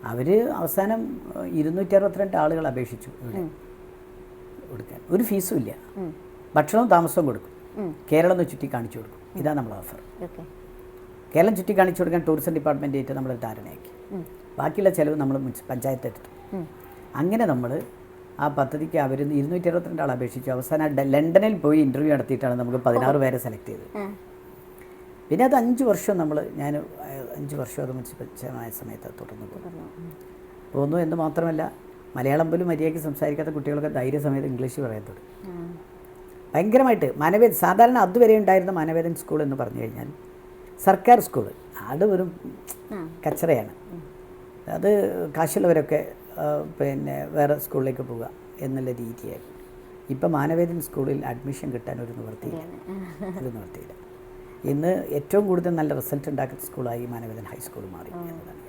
അവർ അവസാനം 262 ആളുകൾ അപേക്ഷിച്ചു ഇവിടെ കൊടുക്കാൻ. ഒരു ഫീസും ഇല്ല, ഭക്ഷണവും താമസവും കൊടുക്കും, കേരളം ഒന്ന് ചുറ്റി കാണിച്ചു കൊടുക്കും. ഇതാണ് നമ്മളെ ഓഫർ. കേരളം ചുറ്റി കാണിച്ചു കൊടുക്കാൻ ടൂറിസം ഡിപ്പാർട്ട്മെൻറ്റായിട്ട് നമ്മൾ ധാരണയാക്കി. ബാക്കിയുള്ള ചിലവ് നമ്മൾ പഞ്ചായത്ത് എടുത്തു. അങ്ങനെ നമ്മൾ ആ പദ്ധതിക്ക് അവർ 262 ആൾ അപേക്ഷിച്ചു. അവസാനം ലണ്ടനിൽ പോയി ഇൻ്റർവ്യൂ നടത്തിയിട്ടാണ് നമുക്ക് 16 പേരെ സെലക്ട് ചെയ്തത്. പിന്നെ അത് 5 വർഷം ഞാൻ 5 വർഷം അത് മുനിസിപ്പമായ സമയത്ത് തുടർന്നു പോകുന്നു എന്ന് മാത്രമല്ല, മലയാളം പോലും മര്യാദയ്ക്ക് സംസാരിക്കാത്ത കുട്ടികളൊക്കെ ധൈര്യസമയത്ത് ഇംഗ്ലീഷ് പറയാൻ തുടങ്ങി. ഭയങ്കരമായിട്ട് മാനവേദൻ, സാധാരണ അതുവരെ ഉണ്ടായിരുന്ന മാനവേദൻ സ്കൂൾ എന്ന് പറഞ്ഞു കഴിഞ്ഞാൽ സർക്കാർ സ്കൂൾ, അത് ഒരു കച്ചറയാണ്. അത് കാശുള്ളവരൊക്കെ പിന്നെ വേറെ സ്കൂളിലേക്ക് പോവുക എന്നുള്ള രീതിയായിരുന്നു. ഇപ്പം മാനവേദൻ സ്കൂളിൽ അഡ്മിഷൻ കിട്ടാൻ ഒരു നിവൃത്തിയില്ല. ഇന്ന് ഏറ്റവും കൂടുതൽ നല്ല റിസൾട്ട് ഉണ്ടാക്കുന്ന സ്കൂളായി മാനവേദൻ ഹൈസ്കൂൾ മാറി എന്നതാണ്.